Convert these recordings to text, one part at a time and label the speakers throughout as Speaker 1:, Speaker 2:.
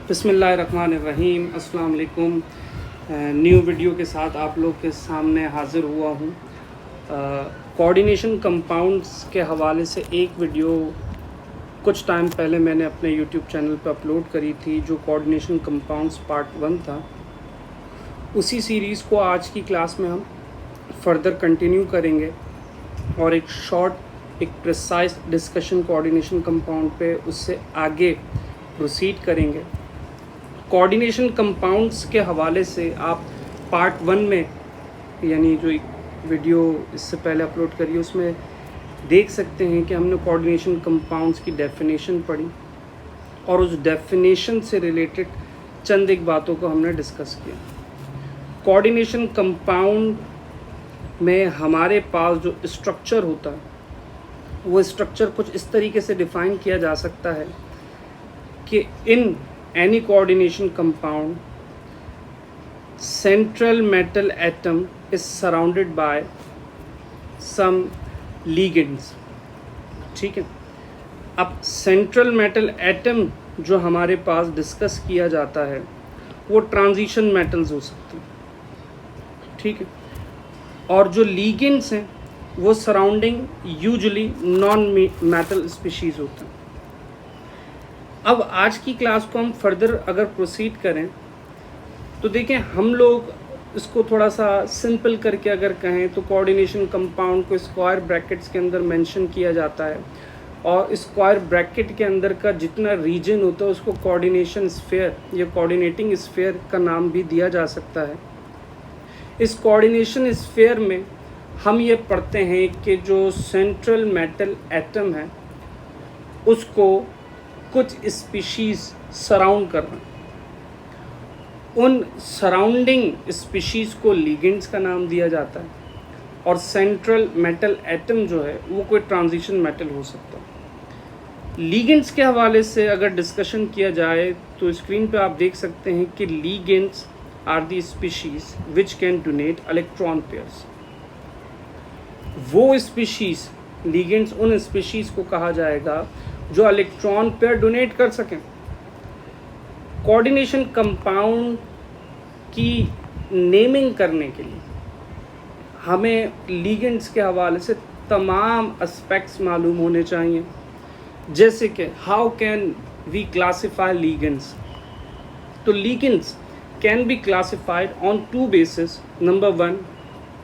Speaker 1: बिस्मिल्लाहिर्रहमानिर्रहीम। अस्सलाम वालेकुम। न्यू वीडियो के साथ आप लोग के सामने हाज़िर हुआ हूँ। कोऑर्डिनेशन कंपाउंड्स के हवाले से एक वीडियो कुछ टाइम पहले मैंने अपने यूट्यूब चैनल पर अपलोड करी थी, जो कोऑर्डिनेशन कंपाउंड्स पार्ट 1 था। उसी सीरीज़ को आज की क्लास में हम फर्दर कंटिन्यू करेंगे और एक प्रिसाइज डिस्कशन कोऑर्डिनेशन कंपाउंड पे उससे आगे प्रोसीड करेंगे। कोऑर्डिनेशन कंपाउंड्स के हवाले से आप पार्ट 1 में, यानी जो एक वीडियो इससे पहले अपलोड करी, उसमें देख सकते हैं कि हमने कोऑर्डिनेशन कंपाउंड्स की डेफिनेशन पढ़ी और उस डेफिनेशन से रिलेटेड चंद एक बातों को हमने डिस्कस किया। कोऑर्डिनेशन कंपाउंड में हमारे पास जो स्ट्रक्चर होता है, वो स्ट्रक्चर कुछ इस तरीके से डिफ़ाइन किया जा सकता है कि इन any coordination compound, central metal atom is surrounded by some ligands। ठीक है, अब सेंट्रल मेटल एटम जो हमारे पास डिस्कस किया जाता है वो ट्रांजिशन मेटल्स हो सकते हैं। ठीक है, और जो लिगेंड्स हैं वो surrounding usually non metal species होते हैं। अब आज की क्लास को हम फर्दर अगर प्रोसीड करें तो देखें, हम लोग इसको थोड़ा सा सिंपल करके अगर कहें तो कोऑर्डिनेशन कंपाउंड को स्क्वायर ब्रैकेट्स के अंदर मेंशन किया जाता है और स्क्वायर ब्रैकेट के अंदर का जितना रीजन होता है उसको कोऑर्डिनेशन स्फीयर या कोऑर्डिनेटिंग स्फीयर का नाम भी दिया जा सकता है। इस कोऑर्डिनेशन स्फीयर में हम ये पढ़ते हैं कि जो सेंट्रल मेटल एटम है उसको कुछ स्पीशीज़ सराउंड कर रहे हैं। उन सराउंडिंग स्पीशीज़ को लिगेंड्स का नाम दिया जाता है और सेंट्रल मेटल एटम जो है वो कोई ट्रांजिशन मेटल हो सकता है। लिगेंड्स के हवाले से अगर डिस्कशन किया जाए तो स्क्रीन पे आप देख सकते हैं कि ligands are the species which can donate electron pairs. वो स्पीशीज़, लिगेंड्स उन स्पीशीज़ को कहा जाएगा जो इलेक्ट्रॉन पेयर डोनेट कर सकें। कोऑर्डिनेशन कंपाउंड की नेमिंग करने के लिए हमें लिगेंड्स के हवाले से तमाम एस्पेक्ट्स मालूम होने चाहिए, जैसे कि how can we classify ligands. तो ligands can be classified on 2 basis. Number 1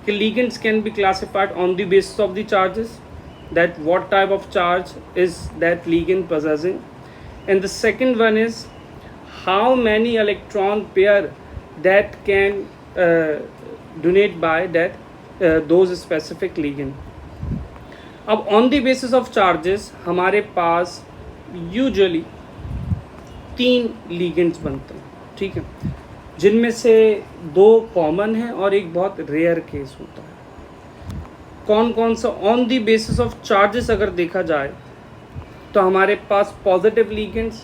Speaker 1: कि ligands can be classified on the basis of the charges, that what type of charge is that ligand possessing, and the second one is how many electron pair that can donate by those specific ligand। अब on the basis of charges हमारे पास usually 3 ligands बनते हैं। ठीक है, जिनमें से 2 common हैं और एक बहुत रेयर केस होता है। कौन कौन सा? On the basis of charges अगर देखा जाए तो हमारे पास पॉजिटिव लिगेंड्स,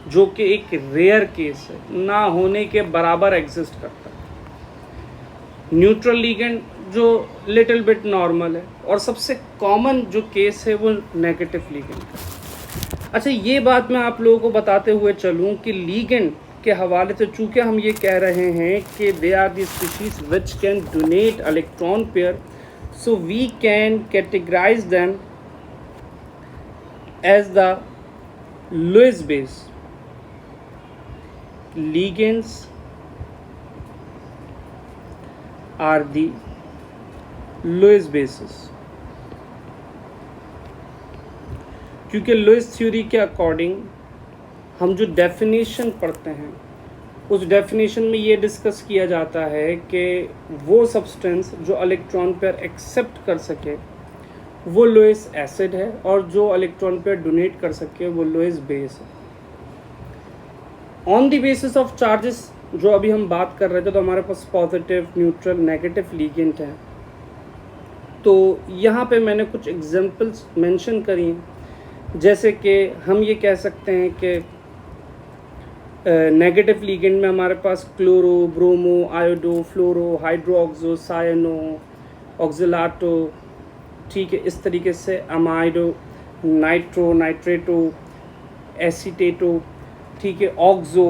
Speaker 1: जो कि एक रेयर केस है, ना होने के बराबर एग्जिस्ट करता है। न्यूट्रल लिगेंड जो लिटिल बिट नॉर्मल है, और सबसे कॉमन जो केस है वो नेगेटिव लिगेंड का। अच्छा, ये बात मैं आप लोगों को बताते हुए चलूँ कि लिगेंड के हवाले से चूँकि हम ये कह रहे हैं कि they are the species which can donate electron pair, so we can categorize them as the Lewis base. Ligands are the Lewis bases, क्योंकि लुइस थ्योरी के अकॉर्डिंग हम जो डेफिनेशन पढ़ते हैं उस डेफिनेशन में ये डिस्कस किया जाता है कि वो सब्सटेंस जो इलेक्ट्रॉन पेयर एक्सेप्ट कर सके वो लुइस एसिड है, और जो इलेक्ट्रॉन पेयर डोनेट कर सके वो लुइस बेस है। On the basis of charges जो अभी हम बात कर रहे थे, तो हमारे पास पॉजिटिव, न्यूट्रल, नेगेटिव लिगेंड हैं। तो यहाँ पे मैंने कुछ एग्जांपल्स मेंशन करी हैं, जैसे कि हम ये कह सकते हैं कि नेगेटिव लिगेंड में हमारे पास क्लोरो, ब्रोमो, आयोडो, फ्लोरो, हाइड्रोक्सो, सायनो, ऑक्सिलाटो, ठीक है, इस तरीके से अमाइडो, नाइट्रो, नाइट्रेटो, एसीटेटो, ठीक है, ऑक्सो,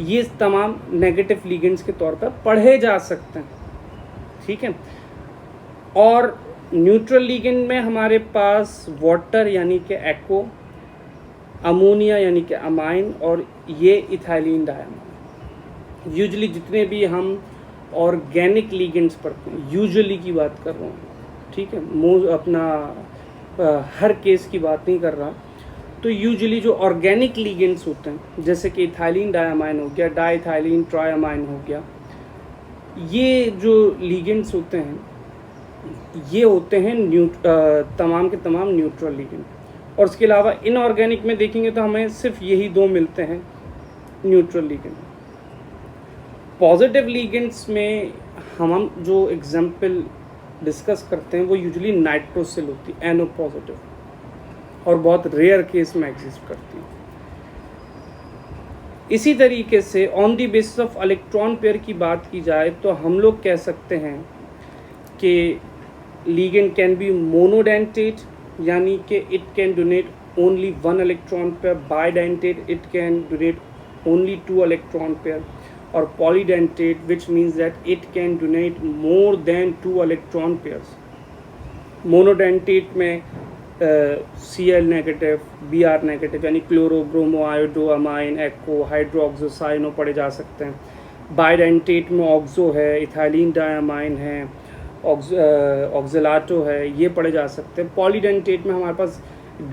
Speaker 1: ये तमाम नेगेटिव लिगेंड्स के तौर पर पढ़े जा सकते हैं, ठीक है। और न्यूट्रल लिगेंड में हमारे पास वाटर यानी कि एक्वा, अमोनिया यानी कि अमाइन, और ये इथाइलिन डायमाइन। यूजुअली जितने भी हम ऑर्गेनिक लिगेंड्स पढ़ते हैं, यूजुअली की बात कर रहा हूँ, ठीक है, हर केस की बात नहीं कर रहा, तो यूजुअली जो ऑर्गेनिक लिगेंड्स होते हैं जैसे कि इथाइलिन डायमाइन हो गया, डाइथाइलिन ट्राइअमाइन हो गया, ये जो लिगेंड्स होते हैं ये होते हैं तमाम के तमाम न्यूट्रल लिगेंड। और उसके अलावा इनऑर्गेनिक में देखेंगे तो हमें सिर्फ यही दो मिलते हैं न्यूट्रल लिगेंड। पॉजिटिव लिगेंड्स में हम जो एग्जाम्पल डिस्कस करते हैं वो यूजुअली नाइट्रोसिल होती है, NO पॉजिटिव, और बहुत रेयर केस में एग्जिस्ट करती है। इसी तरीके से on the basis of electron pair की बात की जाए तो हम लोग कह सकते हैं कि लिगेंड कैन बी मोनोडेंटेट, यानी कि it can donate only 1 electron pair, bidentate it can donate only 2 electron pair, और polydentate which means that it can donate more than 2 electron pairs. Monodentate में Cl नेगेटिव, Br नेगेटिव यानी chloro, bromo, iodo, amine, aqua, hydroxo, cyano पढ़े जा सकते हैं। Bidentate में oxo है, ethylene diamine है, ऑक्सलाटो है, ये पढ़े जा सकते हैं। पॉलीडेंटेट में हमारे पास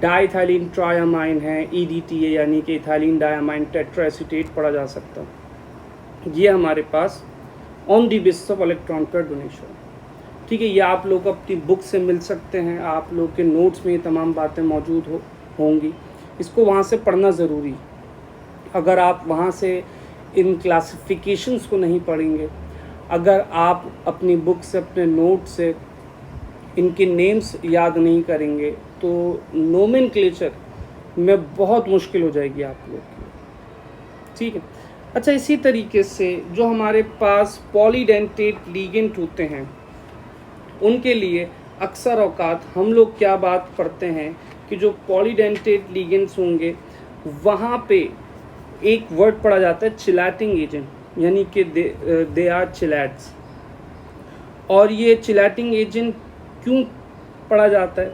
Speaker 1: डाइथाइलिन ट्राइअमाइन है, EDTA यानी कि इथाइलिन डायमाइन टेट्राएसीटेट पढ़ा जा सकता है। ये हमारे pass on the basis of electron pair donation, ठीक है। ये आप लोग अपनी बुक से मिल सकते हैं, आप लोग के नोट्स में ये तमाम बातें मौजूद होंगी, इसको वहाँ से पढ़ना ज़रूरी। अगर आप वहाँ से इन क्लासिफिकेशंस को नहीं पढ़ेंगे, अगर आप अपनी बुक से, अपने नोट से इनके नेम्स याद नहीं करेंगे तो नोमेनक्लेचर में बहुत मुश्किल हो जाएगी आप लोग की, ठीक है। अच्छा, इसी तरीके से जो हमारे पास पॉलीडेंटेट लिगेंड होते हैं उनके लिए अक्सर औकात हम लोग क्या बात करते हैं कि जो पॉलीडेंटेट लिगेंड्स होंगे वहाँ पे एक वर्ड पढ़ा जाता है चिलैटिंग एजेंट, यानी कि दे आर चिलैट्स। और ये चिलैटिंग एजेंट क्यों पढ़ा जाता है?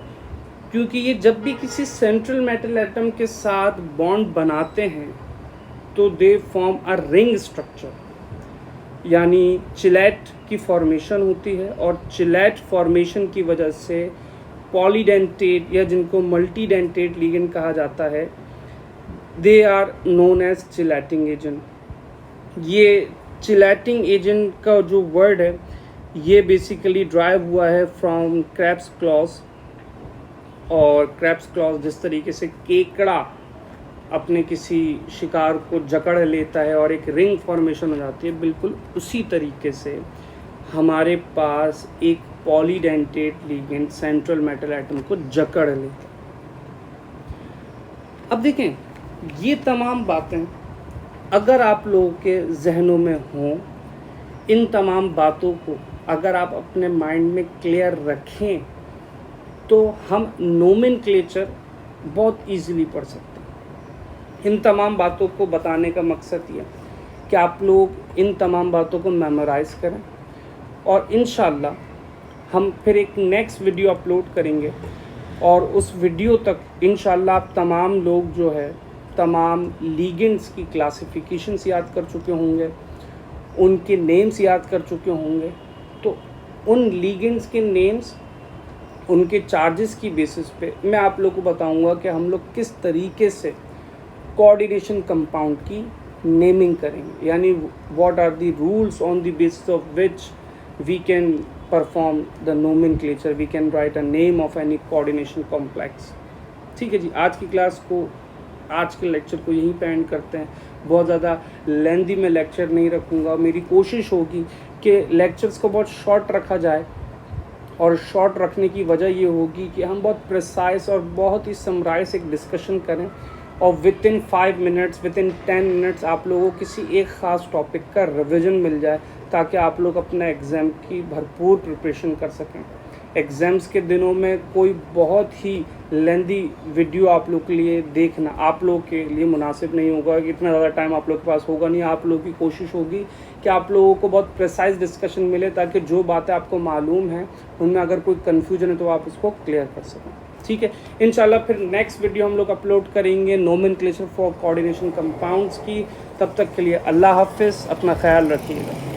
Speaker 1: क्योंकि ये जब भी किसी सेंट्रल मेटल एटम के साथ बॉन्ड बनाते हैं तो they form a ring structure, यानी चिलैट की फॉर्मेशन होती है, और चिलैट फॉर्मेशन की वजह से पॉलीडेंटेट या जिनको मल्टीडेंटेट लिगेंड कहा जाता है, they are known as chelating agent. ये चिलैटिंग एजेंट का जो वर्ड है ये बेसिकली ड्राइव हुआ है फ्रॉम क्रैब्स क्लॉज, और क्रैब्स क्लॉज जिस तरीके से केकड़ा अपने किसी शिकार को जकड़ लेता है और एक रिंग फॉर्मेशन हो जाती है, बिल्कुल उसी तरीके से हमारे पास एक polydentate ligand central metal atom को जकड़ लेता है। अब देखें, ये तमाम बातें अगर आप लोगों के जहनों में हों, इन तमाम बातों को अगर आप अपने माइंड में क्लियर रखें तो हम नोमेनक्लेचर बहुत इजीली पढ़ सकते हैं। इन तमाम बातों को बताने का मकसद ये कि आप लोग इन तमाम बातों को मेमोराइज़ करें, और इंशाल्लाह हम फिर एक नेक्स्ट वीडियो अपलोड करेंगे, और उस वीडियो तक इंशाल्लाह आप तमाम लोग जो है तमाम लिगेंड्स की क्लासिफिकेशंस याद कर चुके होंगे, उनके नेम्स याद कर चुके होंगे। तो उन लिगेंड्स के नेम्स, उनके चार्जेस की बेसिस पे मैं आप लोग को बताऊंगा कि हम लोग किस तरीके से कोऑर्डिनेशन कंपाउंड की नेमिंग करेंगे, यानी what are the rules on the basis of which we can perform the nomenclature, we can write a name of any coordination complex. ठीक है जी, आज की क्लास को, आज के लेक्चर को यहीं पे एंड करते हैं। बहुत ज़्यादा लेंथी में लेक्चर नहीं रखूँगा, मेरी कोशिश होगी कि लेक्चर्स को बहुत शॉर्ट रखा जाए, और शॉर्ट रखने की वजह ये होगी कि हम बहुत प्रिसाइज और बहुत ही समराइज एक डिस्कशन करें, और with in 5 minutes, with in 10 minutes आप लोगों को किसी एक ख़ास टॉपिक का रिवीजन मिल जाए, ताकि आप लोग अपना एग्ज़ाम की भरपूर प्रिपरेशन कर सकें। एग्ज़ाम्स के दिनों में कोई बहुत ही लेंदी वीडियो आप लोग के लिए देखना आप लोग के लिए मुनासिब नहीं होगा कि इतना ज़्यादा टाइम आप लोग के पास होगा नहीं। आप लोगों की कोशिश होगी कि आप लोगों को बहुत प्रिसाइज डिस्कशन मिले ताकि जो बातें आपको मालूम हैं उनमें अगर कोई कन्फ्यूजन है तो आप उसको क्लियर कर सकें। ठीक है, इंशाल्लाह फिर नेक्स्ट वीडियो हम लोग अपलोड करेंगे नोमेनक्लेचर फॉर कोऑर्डिनेशन कंपाउंड्स की। तब तक के लिए अल्लाह हाफ़िज़, अपना ख्याल रखिएगा।